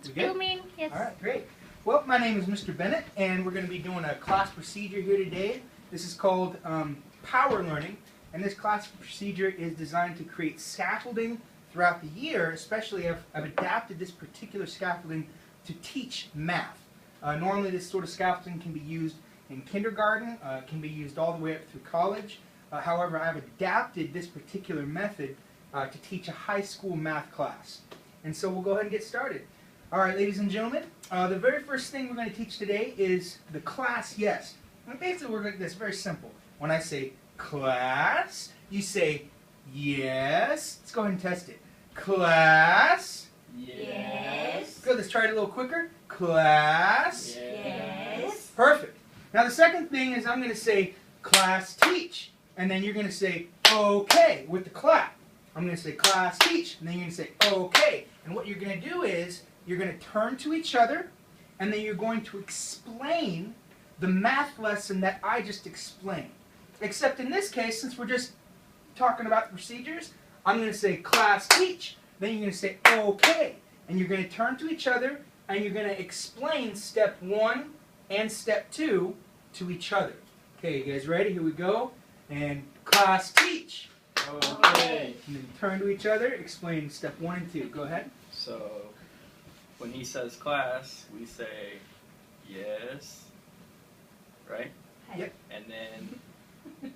We good? Filming, yes. All right, great. Well, my name is Mr. Bennett, and we're going to be doing a class procedure here today. This is called Power Learning, and this class procedure is designed to create scaffolding throughout the year. Especially, I've adapted this particular scaffolding to teach math. Normally, this sort of scaffolding can be used in kindergarten, can be used all the way up through college. However, I've adapted this particular method to teach a high school math class. And so we'll go ahead and get started. All right, ladies and gentlemen, the very first thing we're going to teach today is the class yes. And basically, we're going to do this very simple. When I say class, you say yes. Let's go ahead and test it. Class. Yes. Good, let's try it a little quicker. Class. Yes. Perfect. Now the second thing is I'm going to say class teach. And then you're going to say okay with the clap. I'm going to say class teach. And then you're going to say okay. And what you're going to do is you're going to turn to each other, and then you're going to explain the math lesson that I just explained. Except in this case, since we're just talking about the procedures, I'm going to say class teach. Then you're going to say okay. And you're going to turn to each other, and you're going to explain step 1 and step 2 to each other. Okay, you guys ready? Here we go. And class teach. Okay. And then turn to each other, explain step 1 and 2. Go ahead. So, when he says class, we say yes, right? Yep. And then He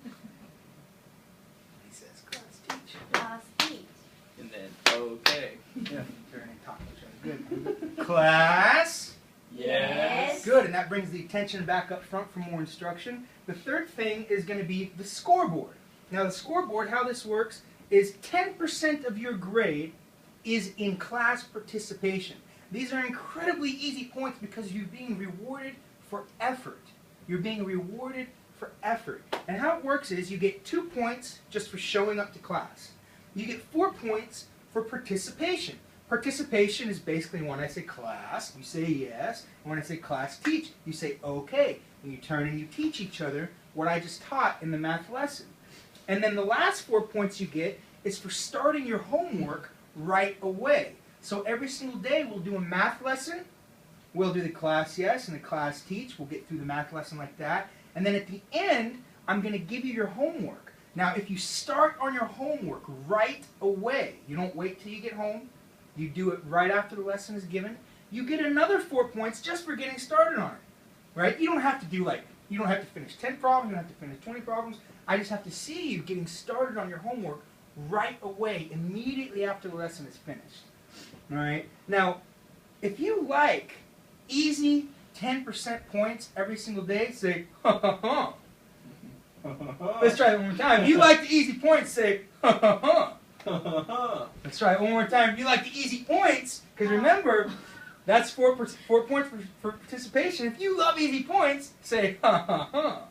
says class teach. Class teach. and then okay. Yeah, turn and talk to each other. Good. Class. Yes. Good, and that brings the attention back up front for more instruction. The third thing is going to be the scoreboard. Now the scoreboard, how this works, is 10% of your grade is in class participation. These are incredibly easy points because you're being rewarded for effort. You're being rewarded for effort. And how it works is you get 2 points just for showing up to class. You get 4 points for participation. Participation is basically when I say class, you say yes. And when I say class teach, you say okay. And you turn and you teach each other what I just taught in the math lesson. And then the last 4 points you get is for starting your homework right away. So every single day we'll do a math lesson. We'll do the class yes and the class teach. We'll get through the math lesson like that. And then at the end, I'm going to give you your homework. Now, if you start on your homework right away, you don't wait till you get home. You do it right after the lesson is given. You get another 4 points just for getting started on it. Right? You don't have to do you don't have to finish 10 problems. You don't have to finish 20 problems. I just have to see you getting started on your homework right away, immediately after the lesson is finished. All right? Now, if you like easy 10% points every single day, say, ha ha ha. Let's try it one more time. If you like the easy points, say, ha ha ha. Let's try it one more time. If you like the easy points, because remember, that's 4 points for participation. If you love easy points, say, ha ha ha.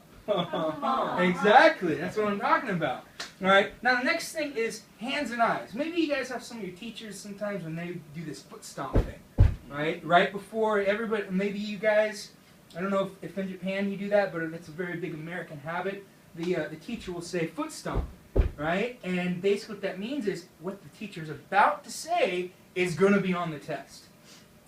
Exactly. That's what I'm talking about. All right. Now the next thing is hands and eyes. Maybe you guys have some of your teachers sometimes when they do this foot stomp thing, right? Right before everybody. Maybe you guys. I don't know if in Japan you do that, but it's a very big American habit. The teacher will say foot stomp, right? And basically what that means is what the teacher's about to say is going to be on the test,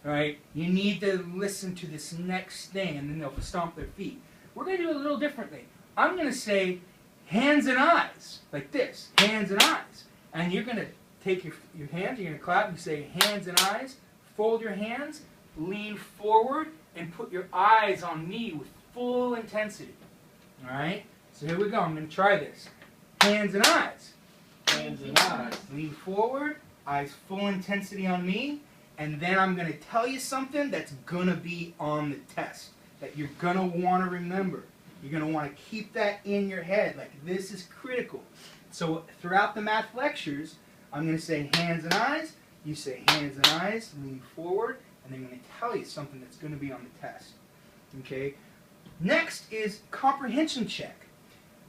right? You need to listen to this next thing, and then they'll stomp their feet. We're going to do it a little differently. I'm going to say hands and eyes, like this, hands and eyes. And you're going to take your hands, you're going to clap and say hands and eyes, fold your hands, lean forward, and put your eyes on me with full intensity. All right? So here we go. I'm going to try this. Hands and eyes. Hands and eyes. Lean forward, eyes full intensity on me, and then I'm going to tell you something that's going to be on the test, that you're going to want to remember. You're going to want to keep that in your head. Like, this is critical. So throughout the math lectures, I'm going to say hands and eyes. You say hands and eyes, lean forward, and then I'm going to tell you something that's going to be on the test. Okay? Next is comprehension check.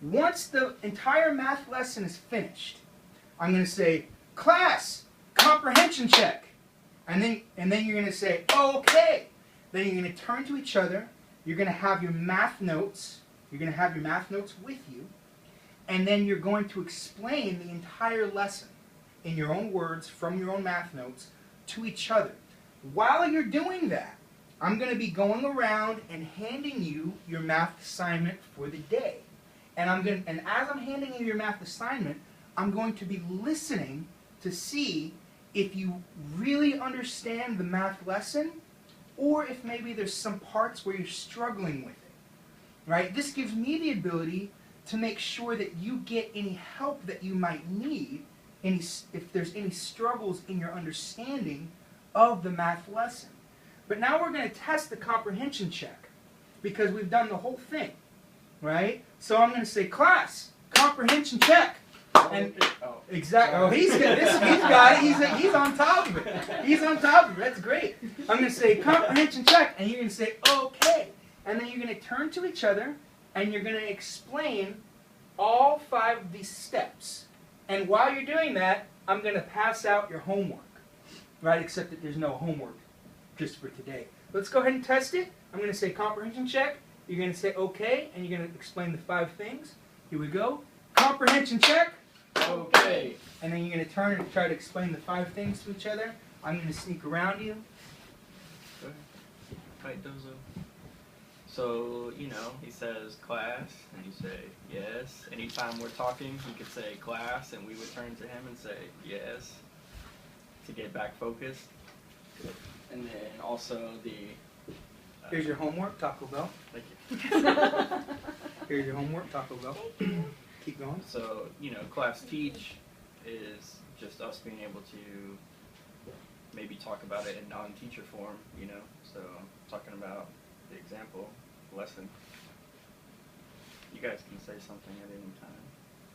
Once the entire math lesson is finished, I'm going to say, class, comprehension check. And then you're going to say, okay. Then you're going to turn to each other. You're going to have your math notes. You're going to have your math notes with you. And then you're going to explain the entire lesson in your own words from your own math notes to each other. While you're doing that, I'm going to be going around and handing you your math assignment for the day. And as I'm handing you your math assignment, I'm going to be listening to see if you really understand the math lesson, or if maybe there's some parts where you're struggling with it. Right? This gives me the ability to make sure that you get any help that you might need, if there's any struggles in your understanding of the math lesson. But now we're going to test the comprehension check, because we've done the whole thing, right? So I'm going to say, class, comprehension check. And exactly. Oh, he's got it. He's on top of it. He's on top of it. That's great. I'm going to say comprehension check, and you're going to say okay, and then you're going to turn to each other, and you're going to explain all 5 of these steps. And while you're doing that, I'm going to pass out your homework, right? Except that there's no homework just for today. Let's go ahead and test it. I'm going to say comprehension check. You're going to say okay, and you're going to explain the 5 things. Here we go. Comprehension check. Okay. And then you're going to turn and try to explain the 5 things to each other. I'm going to sneak around you. Go ahead. Right, Dozo. So, he says class, and you say yes. Anytime we're talking, he could say class, and we would turn to him and say yes to get back focused. And then also Here's your homework, Taco Bell. Thank you. Here's your homework, Taco Bell. Keep going. So, class teach is just us being able to maybe talk about it in non-teacher form, So, talking about the example lesson. You guys can say something at any time.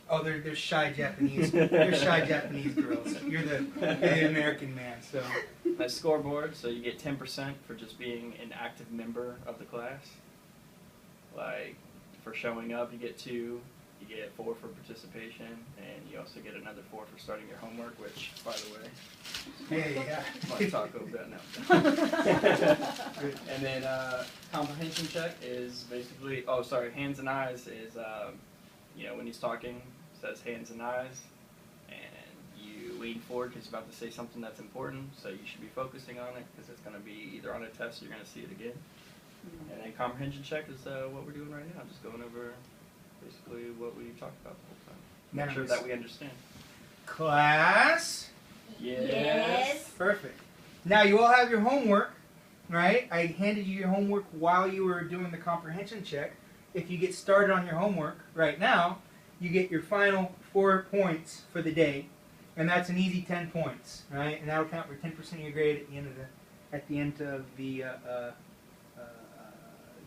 Oh, they're shy Japanese. They're shy Japanese girls. You're the American man, so. A scoreboard, so you get 10% for just being an active member of the class. Like, for showing up, you get 2. You get 4 for participation, and you also get another 4 for starting your homework, which, by the way, Hey, yeah. my Taco Bell now. And then comprehension check is basically, hands and eyes is, when he's talking, says hands and eyes, and you lean forward because he's about to say something that's important, so you should be focusing on it because it's going to be either on a test or you're going to see it again. And then comprehension check is what we're doing right now, just going over basically what we talked about the whole time. Make sure that we understand. Class. Yes. Perfect. Now you all have your homework, right? I handed you your homework while you were doing the comprehension check. If you get started on your homework right now, you get your final 4 points for the day, and that's an easy 10 points, right? And that'll count for 10% of your grade at the end of the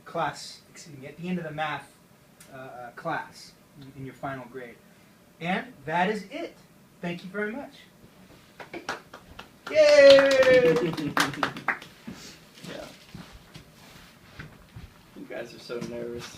class. Excuse me, at the end of the math class in your final grade. And that is it. Thank you very much. Yay! Yeah. You guys are so nervous.